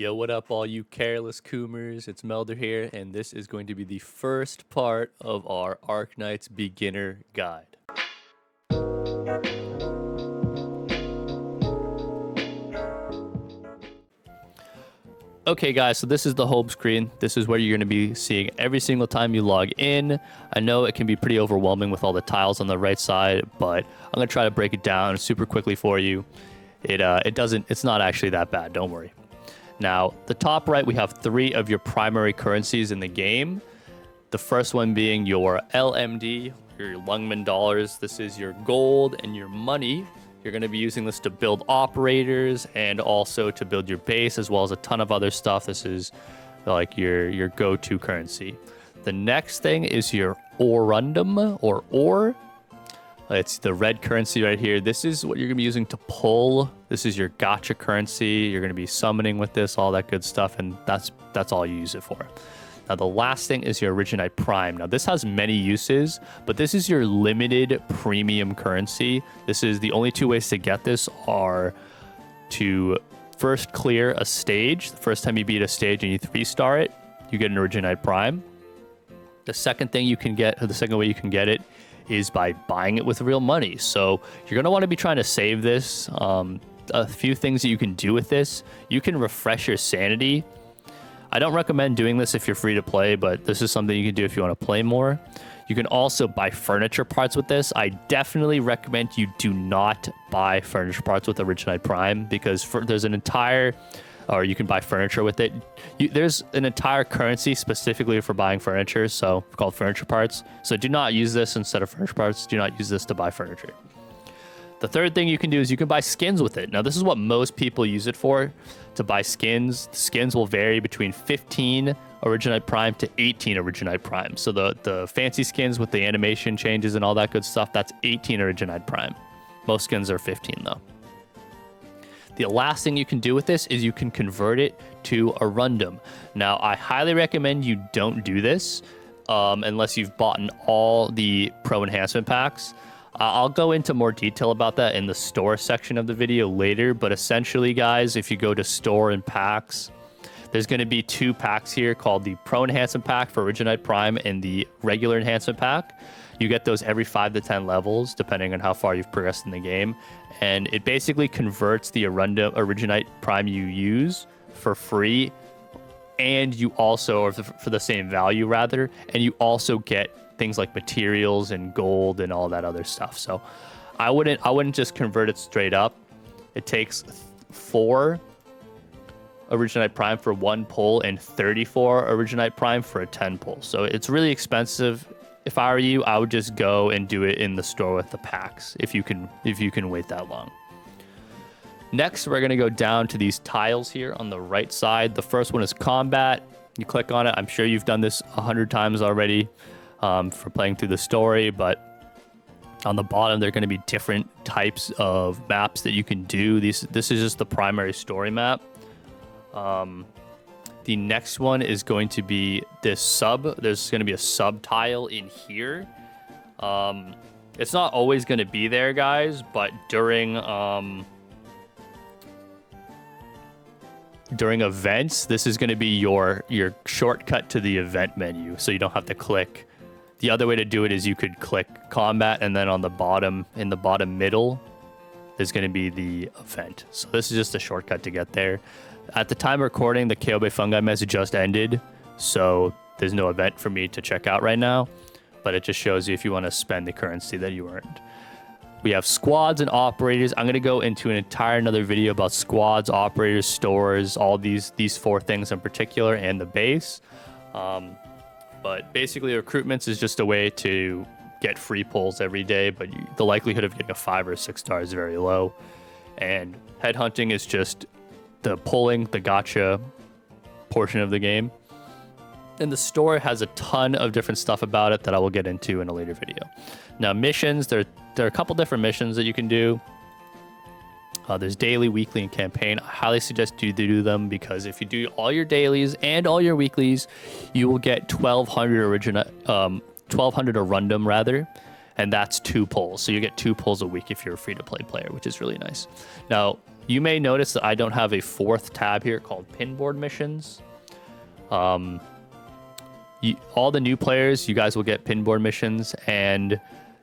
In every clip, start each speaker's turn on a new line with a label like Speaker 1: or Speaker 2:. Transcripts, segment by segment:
Speaker 1: Yo, what up, all you careless coomers? It's Melder here, and this is going to be the first part of our Arknights beginner guide. Okay, guys, so this is the home screen. This is where you're going to be seeing every single time you log in. I know it can be pretty overwhelming with all the tiles on the right side, but I'm going to try to break it down super quickly for you. It's not actually that bad, don't worry. Now, the top right, we have 3 of your primary currencies in the game. The first one being your LMD, your Lungman dollars. This is your gold and your money. You're going to be using this to build operators and also to build your base, as well as a ton of other stuff. This is like your go-to currency. The next thing is your Orundum, or Ore. It's the red currency right here. This is what you're going to be using to pull. This is your gacha currency. You're going to be summoning with this, all that good stuff, and that's all you use it for. Now, the last thing is your Arknight Prime. Now, this has many uses, but this is your limited premium currency. This is the only 2 ways to get this are to first clear a stage. The first time you beat a stage and you 3-star it, you get an Arknight Prime. The second thing you can get, or the second way you can get it, is by buying it with real money. So you're going to want to be trying to save this. A few things that you can do with this. You can refresh your sanity. I don't recommend doing this if you're free to play, but this is something you can do if you want to play more. You can also buy furniture parts with this. I definitely recommend you do not buy furniture parts with Arknight Prime, because there's an entire... or you can buy furniture with it. There's an entire currency specifically for buying furniture, so called furniture parts. So do not use this instead of furniture parts. Do not use this to buy furniture. The third thing you can do is you can buy skins with it. Now, this is what most people use it for, to buy skins. The skins will vary between 15 Arknight Prime to 18 Arknight Prime. So the fancy skins with the animation changes and all that good stuff, that's 18 Arknight Prime. Most skins are 15, though. The last thing you can do with this is you can convert it to a Orundum. Now, I highly recommend you don't do this unless you've bought all the pro enhancement packs. I'll go into more detail about that in the store section of the video later, but essentially, guys, if you go to store and packs, there's going to be 2 packs here called the Pro Enhancement Pack for Arknight Prime and the regular Enhancement Pack. You get those every 5 to 10 levels, depending on how far you've progressed in the game. And it basically converts the Arknight Prime you use for free, and you also, or for the same value rather, and you also get things like materials and gold and all that other stuff. So I wouldn't just convert it straight up. It takes 4 Arknight Prime for 1 pull and 34 Arknight Prime for a 10 pull. So it's really expensive. If I were you, I would just go and do it in the store with the packs if you can wait that long. Next, we're going to go down to these tiles here on the right side. The first one is combat. You click on it. I'm sure you've done this 100 times already for playing through the story, but on the bottom, there are going to be different types of maps that you can do. This is just the primary story map. The next one is going to be this sub. There's going to be a sub tile in here. It's not always going to be there, guys, but during events, this is going to be your shortcut to the event menu, so you don't have to click. The other way to do it is you could click combat, and then on the bottom, in the bottom middle, is going to be the event. So this is just a shortcut to get there. At the time of recording, the Kobe Fungi mess just ended, so there's no event for me to check out right now, but it just shows you if you want to spend the currency that you earned. We have squads and operators. I'm going to go into an entire another video about squads, operators, stores, all these 4 things in particular, and the base. But basically, recruitments is just a way to get free pulls every day, but the likelihood of getting a 5 or 6 star is very low. And headhunting is just the pulling, the gacha portion of the game. And the store has a ton of different stuff about it that I will get into in a later video. Now, missions, there are a couple different missions that you can do. There's daily, weekly, and campaign. I highly suggest you do them, because if you do all your dailies and all your weeklies, you will get 1,200 Orundum rather, and that's 2 pulls. So you get 2 pulls a week if you're a free-to-play player, which is really nice. Now, You may notice that I don't have a fourth tab here called Pinboard Missions. All the new players, you guys will get Pinboard Missions, and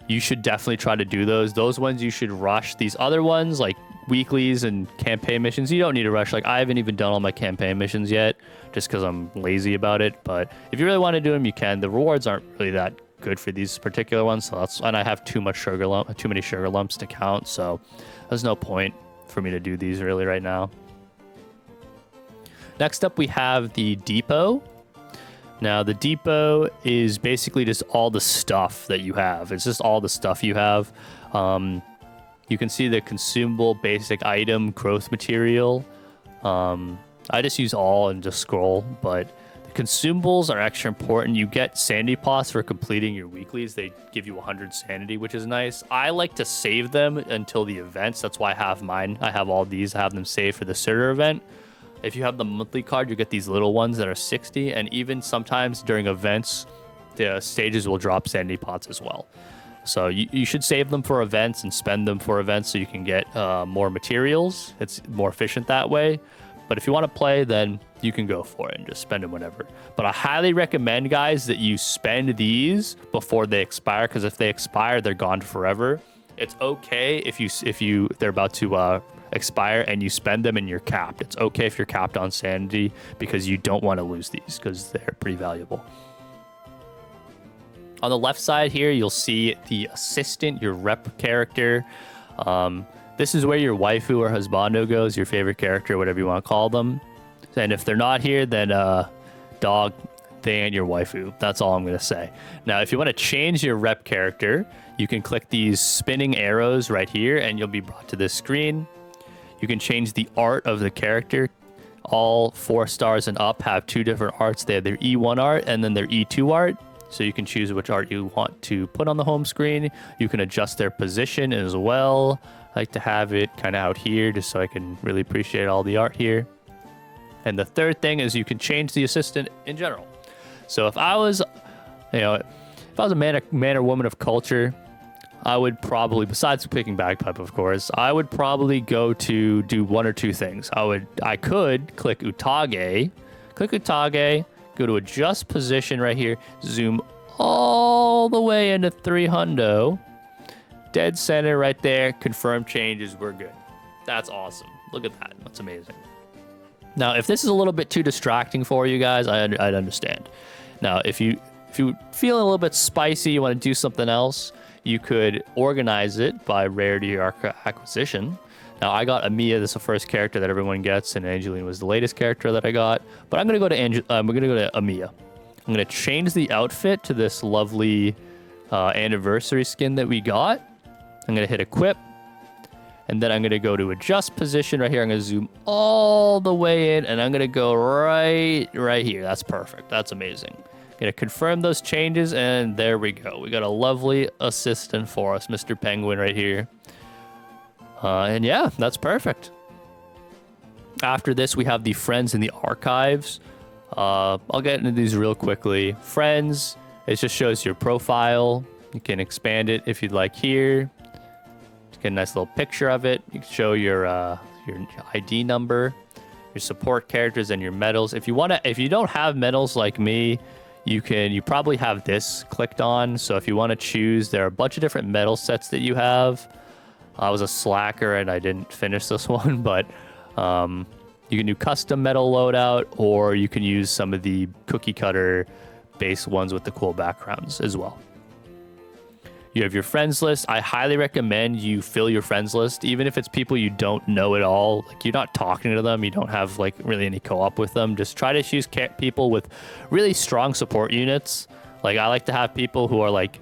Speaker 1: you should definitely try to do those. Those ones you should rush. These other ones, like weeklies and campaign missions, you don't need to rush. Like, I haven't even done all my campaign missions yet, just because I'm lazy about it. But if you really want to do them, you can. The rewards aren't really that good for these particular ones, so and I have too many sugar lumps to count, so there's no point for me to do these really right now. Next up, we have the depot. Now, the depot is basically just all the stuff that you have. It's just all the stuff you have. You can see the consumable basic item growth material. I just use all and just scroll, but the consumables are extra important. You get sanity pots for completing your weeklies. They give you 100 sanity, which is nice. I like to save them until the events. That's why I have mine. I have all these. I have them saved for the Surtur event. If you have the monthly card, you get these little ones that are 60, and even sometimes during events, the stages will drop sanity pots as well. So you should save them for events and spend them for events so you can get more materials. It's more efficient that way. But if you want to play, then you can go for it and just spend them whenever. But I highly recommend, guys, that you spend these before they expire, because if they expire, they're gone forever. It's okay if they're about to expire and you spend them and you're capped. It's okay if you're capped on sanity, because you don't want to lose these because they're pretty valuable. On the left side here, you'll see the assistant, your rep character. This is where your waifu or husbando goes, your favorite character, whatever you want to call them. And if they're not here, then dog, they ain't your waifu. That's all I'm going to say. Now, if you want to change your rep character, you can click these spinning arrows right here and you'll be brought to this screen. You can change the art of the character. All 4 stars and up have 2 different arts. They have their E1 art and then their E2 art. So you can choose which art you want to put on the home screen. You can adjust their position as well. I like to have it kind of out here just so I can really appreciate all the art here. And the third thing is you can change the assistant in general. So if I was, if I was a man or woman of culture, I would probably, besides picking bagpipe, of course, I would probably go to do 1 or 2 things. I could click Utage, go to adjust position right here, zoom all the way into 300, dead center right there, confirm changes, we're good. That's awesome. Look at that. That's amazing. Now, if this is a little bit too distracting for you guys, I'd understand. Now, if you feel a little bit spicy, you want to do something else, you could organize it by rarity or acquisition. Now, I got Amiya. This is the first character that everyone gets, and Angelina was the latest character that I got. But I'm gonna go to Amiya. I'm gonna change the outfit to this lovely anniversary skin that we got. I'm gonna hit equip, and then I'm gonna go to adjust position right here. I'm gonna zoom all the way in, and I'm gonna go right here. That's perfect. That's amazing. Gonna confirm those changes, and there we go. We got a lovely assistant for us, Mr. Penguin right here. And yeah, that's perfect. After this, we have the friends in the archives. I'll get into these real quickly. Friends, it just shows your profile. You can expand it if you'd like here. Get a nice little picture of it. You can show your ID number, your support characters, and your medals. If you don't have medals like me, you probably have this clicked on. So if you want to choose, there are a bunch of different medal sets that you have. I was a slacker and I didn't finish this one, but you can do custom medal loadout, or you can use some of the cookie cutter based ones with the cool backgrounds as well. You have your friends list. I highly recommend you fill your friends list, even if it's people you don't know at all. Like, you're not talking to them, you don't have like really any co-op with them. Just try to choose people with really strong support units. Like, I like to have people who are like,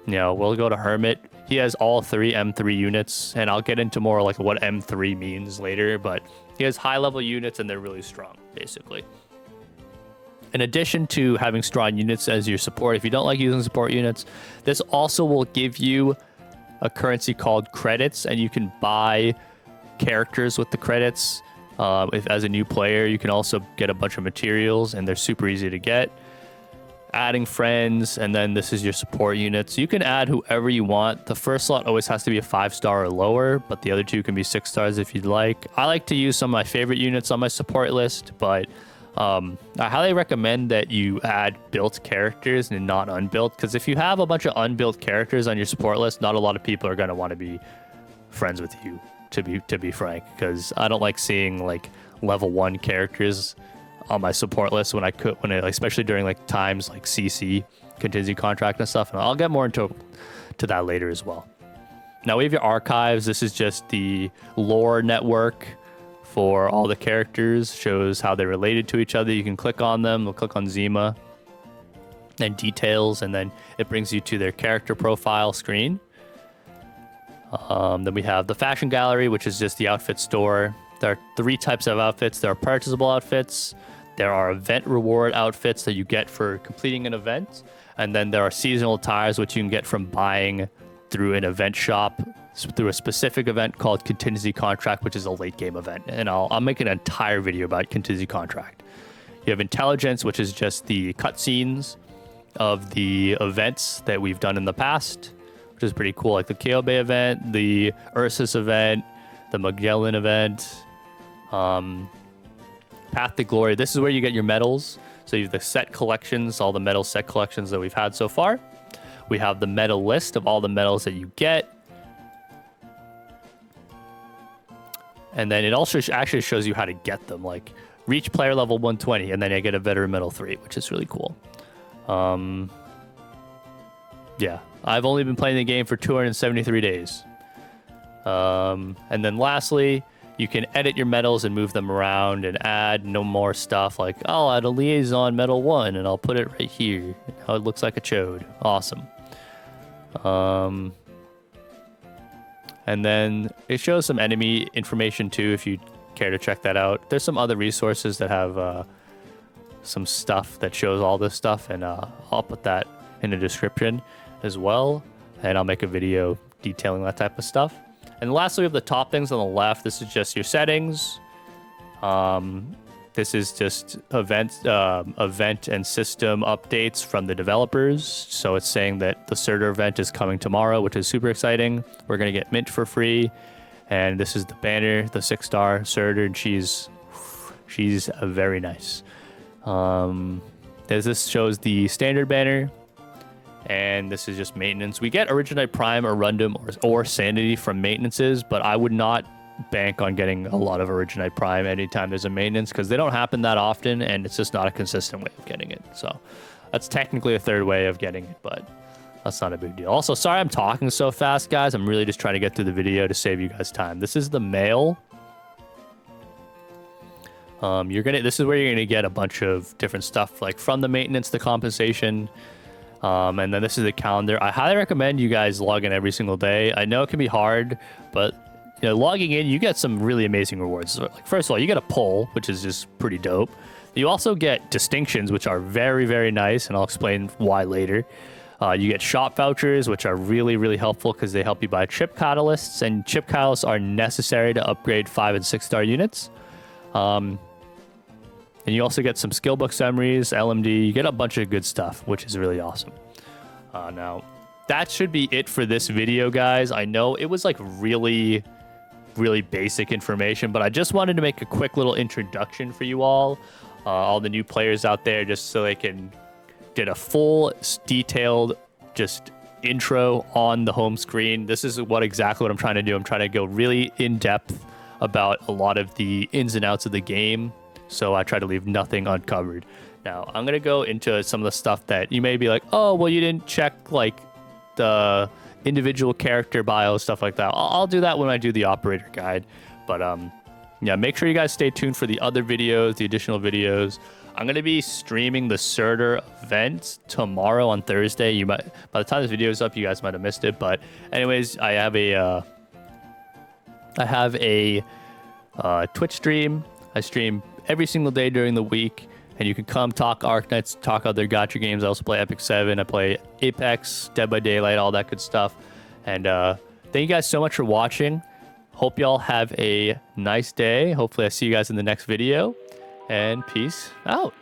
Speaker 1: we'll go to Hermit. He has all 3 M3 units, and I'll get into more like what M3 means later, but he has high level units and they're really strong, basically. In addition to having strong units as your support, if you don't like using support units, this also will give you a currency called credits, and you can buy characters with the credits. As a new player, you can also get a bunch of materials, and they're super easy to get. adding friends, and then this is your support units. You can add whoever you want. The first slot always has to be a 5-star or lower, but the other 2 can be 6 stars if you'd like. I like to use some of my favorite units on my support list, but I highly recommend that you add built characters and not unbuilt, because if you have a bunch of unbuilt characters on your support list, not a lot of people are going to want to be friends with you, to be frank, because I don't like seeing like level 1 characters on my support list when I especially during like times like CC, contingency contract and stuff, and I'll get more into that later as well. Now we have your archives. This is just the lore network for all the characters, shows how they're related to each other. You can click on them. We'll click on Zima and details, and then it brings you to their character profile screen. Then we have the fashion gallery, which is just the outfit store. There are 3 types of outfits. There are purchasable outfits, there are event reward outfits that you get for completing an event, and then there are seasonal attires which you can get from buying through an event shop through a specific event called Contingency Contract, which is a late game event, and I'll make an entire video about Contingency Contract. You have Intelligence, which is just the cutscenes of the events that we've done in the past, which is pretty cool, like the Kyobe event, the Ursus event, the Magellan event, Path to Glory. This is where you get your medals. So you have the set collections, all the medal set collections that we've had so far. We have the medal list of all the medals that you get. And then it also actually shows you how to get them, like reach player level 120, and then I get a veteran medal 3, which is really cool. Yeah, I've only been playing the game for 273 days. And then lastly, you can edit your medals and move them around and add no more stuff, like I'll add a liaison medal 1 and I'll put it right here. Now it looks like a chode. Awesome. And then it shows some enemy information too, if you care to check that out. There's some other resources that have some stuff that shows all this stuff, and I'll put that in the description as well, and I'll make a video detailing that type of stuff. And lastly, we have the top things on the left. This is just your settings. This is just event and system updates from the developers. So it's saying that the Surtur event is coming tomorrow, which is super exciting. We're going to get mint for free. And this is the banner, the 6-star Surtur, and she's very nice. This shows the standard banner. And this is just maintenance. We get Originite Prime, Arundum, or Sanity from maintenances, but I would not bank on getting a lot of Originite Prime anytime there's a maintenance, because they don't happen that often, and it's just not a consistent way of getting it. So that's technically a third way of getting it, but that's not a big deal. Also, sorry I'm talking so fast, guys. I'm really just trying to get through the video to save you guys time. This is the mail. This is where you're gonna get a bunch of different stuff, like from the maintenance, the compensation. And then this is the calendar. I highly recommend you guys log in every single day. I know it can be hard, but logging in, you get some really amazing rewards. So, like, first of all, you get a pull, which is just pretty dope. You also get distinctions, which are very, very nice, and I'll explain why later. You get shop vouchers, which are really, really helpful because they help you buy chip catalysts, and chip catalysts are necessary to upgrade 5- and 6-star units. And you also get some skill book summaries, LMD. You get a bunch of good stuff, which is really awesome. Now, that should be it for this video, guys. I know it was like really, really basic information, but I just wanted to make a quick little introduction for you all the new players out there, just so they can get a full, detailed, just intro on the home screen. This is exactly what I'm trying to do. I'm trying to go really in depth about a lot of the ins and outs of the game. So I try to leave nothing uncovered. Now, I'm going to go into some of the stuff that you may be like, oh, well, you didn't check like the individual character bio, stuff like that. I'll do that when I do the operator guide. But yeah, make sure you guys stay tuned for the other videos, the additional videos. I'm going to be streaming the Surtur event tomorrow on Thursday. By the time this video is up, you guys might have missed it. But anyways, I have a Twitch stream. I stream every single day during the week, and you can come talk Arknights, talk other gacha games. I also play Epic 7. I play Apex, Dead by Daylight, all that good stuff. And thank you guys so much for watching. Hope y'all have a nice day. Hopefully I see you guys in the next video, and peace out.